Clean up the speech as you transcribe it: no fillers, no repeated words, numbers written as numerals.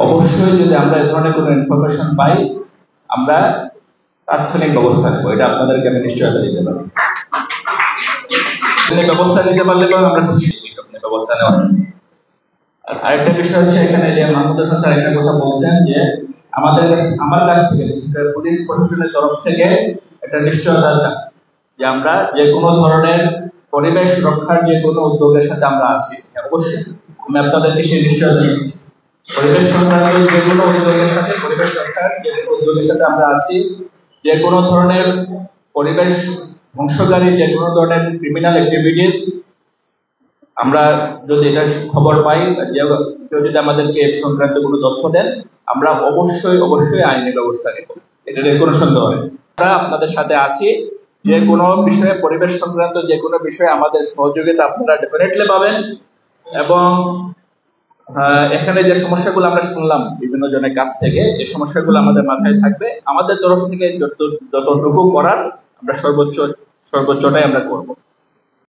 অবশ্যই যদি আমরা এই ধরনের কোনো ইনফরমেশন পাই আমরা তাৎক্ষণিক ব্যবস্থা নেব। এটা আপনাদেরকে আমি নিশ্চয়তা দিতে পারি। ব্যবস্থা নিতে পারলে আমরা খুশি ব্যবস্থা নেওয়ার। আরেকটা বিষয় হচ্ছে এখানে যে মাহমুদ হাসান স্যার একটা কথা বলছেন যে আমার কাছ থেকে পুলিশ প্রশাসনের তরফ থেকে একটা নিশ্চয়তা আছে যে আমরা যে কোনো ধরনের পরিবেশ রক্ষার যে কোনো উদ্যোগের সাথে আমরা আছি। অবশ্যই আমি আপনাদেরকে সেই নিশ্চয়তা দিচ্ছি, পরিবেশ সংক্রান্ত যে কোনো উদ্যোগের সাথে, পরিবেশ রক্ষার যে কোনো উদ্যোগের সাথে আমরা আছি। যে কোনো ধরনের পরিবেশ ধ্বংসকারী যে কোনো ধরনের ক্রিমিনাল অ্যাক্টিভিটিস আমরা যদি এটা খবর পাই, কেউ যদি আমাদেরকে এর সংক্রান্ত কোনো তথ্য দেন, আমরা অবশ্যই আইনি ব্যবস্থা নেব। এটা কোনো সন্দেহ নেই। আমরা আপনাদের সাথে আছি। যে কোনো বিষয়ে, পরিবেশ সংক্রান্ত যে কোনো বিষয়ে আমাদের সহযোগিতা আপনারা ডেফিনেটলি পাবেন। এবং এখানে যে সমস্যাগুলো আমরা শুনলাম বিভিন্ন জনের কাছ থেকে, এই সমস্যাগুলো আমাদের মাথায় থাকবে। আমাদের তরফ থেকে যতটুকু করার আমরা সর্বোচ্চটাই আমরা করব।